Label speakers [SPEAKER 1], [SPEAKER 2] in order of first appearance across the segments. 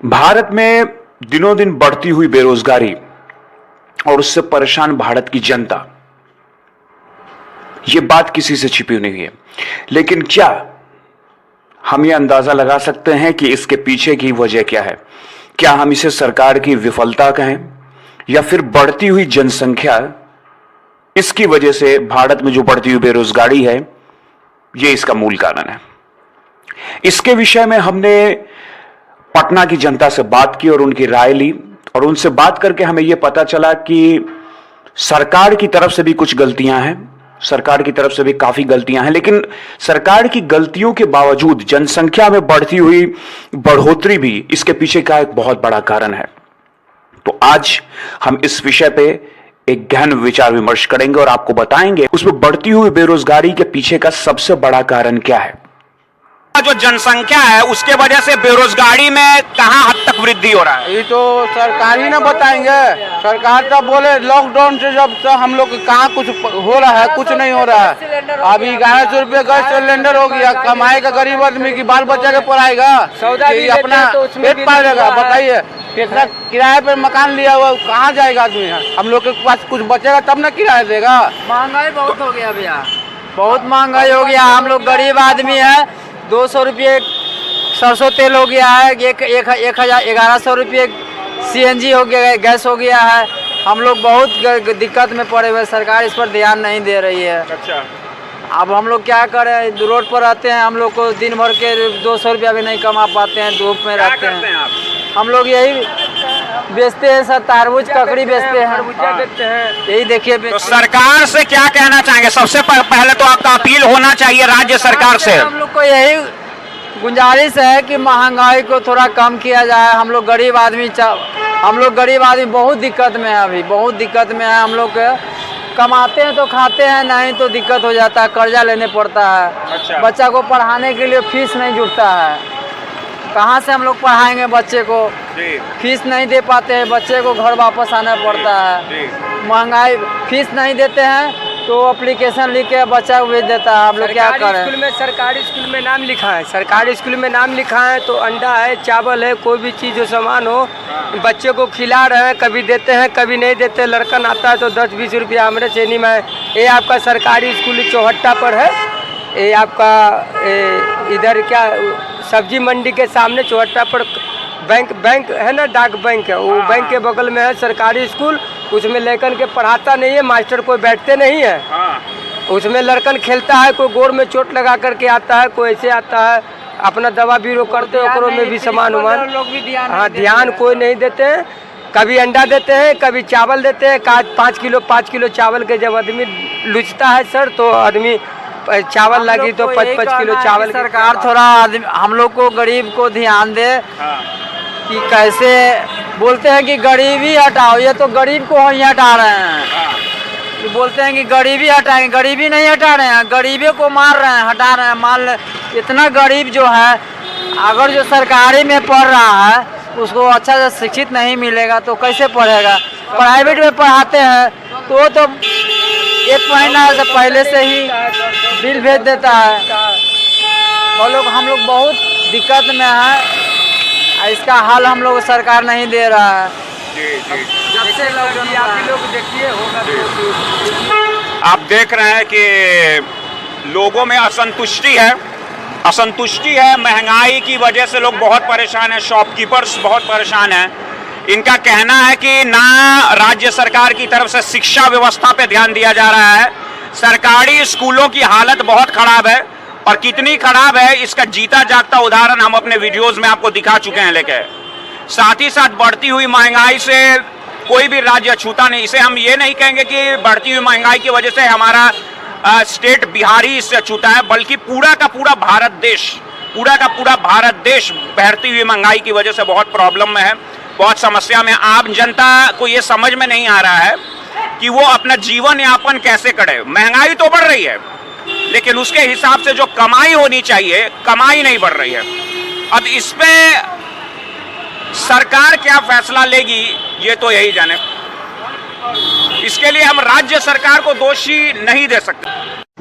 [SPEAKER 1] भारत में दिनों दिन बढ़ती हुई बेरोजगारी और उससे परेशान भारत की जनता, यह बात किसी से छिपी नहीं है। लेकिन क्या हम यह अंदाजा लगा सकते हैं कि इसके पीछे की वजह क्या है? क्या हम इसे सरकार की विफलता कहें या फिर बढ़ती हुई जनसंख्या, इसकी वजह से भारत में जो बढ़ती हुई बेरोजगारी है, यह इसका मूल कारण है। इसके विषय में हमने पटना की जनता से बात की और उनकी राय ली, और उनसे बात करके हमें यह पता चला कि सरकार की तरफ से भी कुछ गलतियां हैं, सरकार की तरफ से भी काफी गलतियां हैं, लेकिन सरकार की गलतियों के बावजूद जनसंख्या में बढ़ती हुई बढ़ोतरी भी इसके पीछे का एक बहुत बड़ा कारण है। तो आज हम इस विषय पे एक गहन विचार विमर्श करेंगे और आपको बताएंगे उसमें बढ़ती हुई बेरोजगारी के पीछे का सबसे बड़ा कारण क्या है।
[SPEAKER 2] जो जनसंख्या है उसके वजह से बेरोजगारी में कहां हद तक वृद्धि हो रहा है?
[SPEAKER 3] ये तो सरकार ही ना बताएंगे। सरकार तो बोले लॉकडाउन से जब से हम लोग कहाँ कुछ हो रहा है, कुछ नहीं हो रहा है। अभी 1100 रुपये गैस सिलेंडर हो गया। कमाएगा गरीब आदमी की बाल बच्चा के पढ़ाएगा, अपना पेट पालेगा। बताइए कितना किराए पे मकान लिया हुआ, कहाँ जाएगा आदमी? हम लोग के पास कुछ बचेगा तब ना किराया देगा।
[SPEAKER 4] महंगाई बहुत हो गया भैया, बहुत महंगाई हो गया। हम लोग गरीब आदमी है। 200 रुपये सरसों तेल हो गया है, 1100 रुपये CNG हो गया, गैस हो गया है। हम लोग बहुत दिक्कत में पड़े हुए। सरकार इस पर ध्यान नहीं दे रही है।
[SPEAKER 2] अच्छा,
[SPEAKER 4] अब हम लोग क्या करें? रोड पर रहते हैं, हम लोग को दिन भर के 200 रुपया भी नहीं कमा पाते हैं, धूप में रहते हैं। हम लोग यही बेचते हैं सर, तरबूज ककड़ी बेचते हैं, यही देखिए।
[SPEAKER 2] तो सरकार से क्या कहना चाहेंगे? सबसे पहले तो आपका अपील होना चाहिए राज्य सरकार से।
[SPEAKER 4] हम लोग को यही गुजारिश है कि महंगाई को थोड़ा कम किया जाए। हम लोग गरीब आदमी बहुत दिक्कत में है, अभी बहुत दिक्कत में है। हम लोग कमाते हैं तो खाते हैं, नहीं तो दिक्कत हो जाता है, कर्जा लेने पड़ता है।
[SPEAKER 2] अच्छा।
[SPEAKER 4] बच्चा को पढ़ाने के लिए फीस नहीं जुटता है। कहाँ से हम लोग पढ़ाएंगे बच्चे को? फीस नहीं दे पाते हैं, बच्चे को घर वापस आना पड़ता है। महंगाई, फीस नहीं देते हैं तो एप्लीकेशन लिख के बच्चा को भेज देता है। हम लोग क्या करें?
[SPEAKER 5] सरकारी स्कूल में नाम लिखा है, सरकारी स्कूल में नाम लिखा है तो अंडा है, चावल है, कोई भी चीज़ जो सामान हो बच्चे को खिला रहे हैं। कभी देते हैं कभी नहीं देते। लड़कन आता है तो 10-20 रुपया हमारे श्रेणी में है। ये आपका सरकारी स्कूल चौहट्टा पर है। ये आपका इधर क्या सब्जी मंडी के सामने चौहट्टा पर बैंक है ना, डाक बैंक है, वो बैंक के बगल में है सरकारी स्कूल। उसमें लड़कन के पढ़ाता नहीं है, मास्टर कोई बैठते नहीं है। उसमें लड़कन खेलता है, कोई गोर में चोट लगा करके आता है, कोई ऐसे आता है। अपना दवा बीरो करते हैं, ओकरों में भी सामान उमान। हाँ, ध्यान कोई नहीं देते हैं। कभी अंडा देते हैं, कभी चावल देते हैं। 5 किलो चावल के जब आदमी लुचता है सर, तो आदमी चावल लगी तो 5-5 किलो चावल।
[SPEAKER 4] सरकार थोड़ा हम लोग को गरीब को ध्यान दे कि कैसे बोलते हैं कि गरीबी हटाओ, ये तो गरीब को ही हटा रहे हैं। बोलते हैं कि गरीबी हटाएंगे, गरीबी नहीं हटा रहे हैं, गरीबी को मार रहे हैं, हटा रहे हैं। मान ले इतना गरीब जो है, अगर जो सरकारी में पढ़ रहा है उसको अच्छा से शिक्षित नहीं मिलेगा तो कैसे पढ़ेगा? प्राइवेट में पढ़ाते हैं तो 1 महीना से पहले से ही बिल भेज देता है। हम लोग बहुत दिक्कत में है। इसका हल हम लोग सरकार नहीं दे रहा है।
[SPEAKER 2] आप देख रहे हैं कि लोगों में असंतुष्टि है। महंगाई की वजह से लोग बहुत परेशान हैं, शॉपकीपर्स बहुत परेशान हैं। इनका कहना है कि ना राज्य सरकार की तरफ से शिक्षा व्यवस्था पे ध्यान दिया जा रहा है। सरकारी स्कूलों की हालत बहुत खराब है, और कितनी खराब है इसका जीता जागता उदाहरण हम अपने वीडियोस में आपको दिखा चुके हैं। लेकर साथ ही साथ बढ़ती हुई महंगाई से कोई भी राज्य छूता नहीं। इसे हम ये नहीं कहेंगे कि बढ़ती हुई महंगाई की वजह से हमारा स्टेट बिहार ही इससे छूता है, बल्कि पूरा का पूरा भारत देश बढ़ती हुई महंगाई की वजह से बहुत प्रॉब्लम में है, बहुत समस्या में। आम जनता को ये समझ में नहीं आ रहा है कि वो अपना जीवन यापन कैसे करे। महंगाई तो बढ़ रही है, लेकिन उसके हिसाब से जो कमाई होनी चाहिए, कमाई नहीं बढ़ रही है। अब इस पे सरकार क्या फैसला लेगी, ये तो यही जाने। इसके लिए हम राज्य सरकार को दोषी नहीं दे सकते।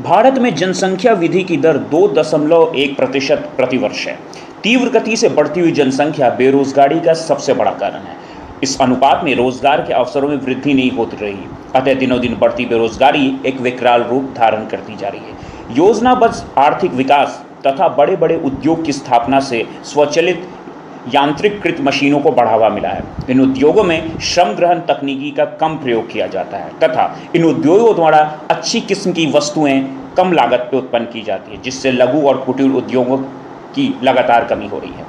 [SPEAKER 1] भारत में जनसंख्या वृद्धि की दर 2.1% प्रतिवर्ष है।
[SPEAKER 2] तीव्र गति से बढ़ती हुई जनसंख्या बेरोजगारी का सबसे बड़ा कारण है। इस अनुपात में रोजगार के अवसरों में वृद्धि नहीं होती रही, अतः दिनों दिन बढ़ती बेरोजगारी एक विकराल रूप धारण करती जा रही है। योजनाबद्ध आर्थिक विकास तथा बड़े बड़े उद्योग की स्थापना से स्वचालित यांत्रिकृत मशीनों को बढ़ावा मिला है। इन उद्योगों में श्रम ग्रहण तकनीकी का कम प्रयोग किया जाता है तथा इन उद्योगों द्वारा अच्छी किस्म की वस्तुएं कम लागत पर उत्पन्न की जाती है, जिससे लघु और कुटीर उद्योगों की लगातार कमी हो रही है।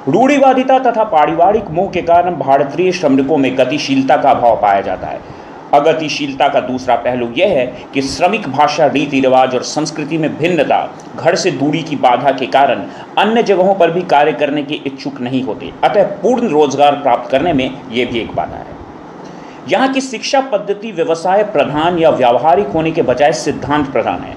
[SPEAKER 2] रूढ़िवादिता तथा पारिवारिक मोह के कारण भारतीय श्रमिकों में गतिशीलता का अभाव पाया जाता है। अगतिशीलता का दूसरा पहलू यह है कि श्रमिक भाषा, रीति रिवाज और संस्कृति में भिन्नता, घर से दूरी की बाधा के कारण अन्य जगहों पर भी कार्य करने के इच्छुक नहीं होते, अतः पूर्ण रोजगार प्राप्त करने में यह भी एक बाधा है। यहाँ की शिक्षा पद्धति व्यवसाय प्रधान या व्यावहारिक होने के बजाय सिद्धांत प्रधान है।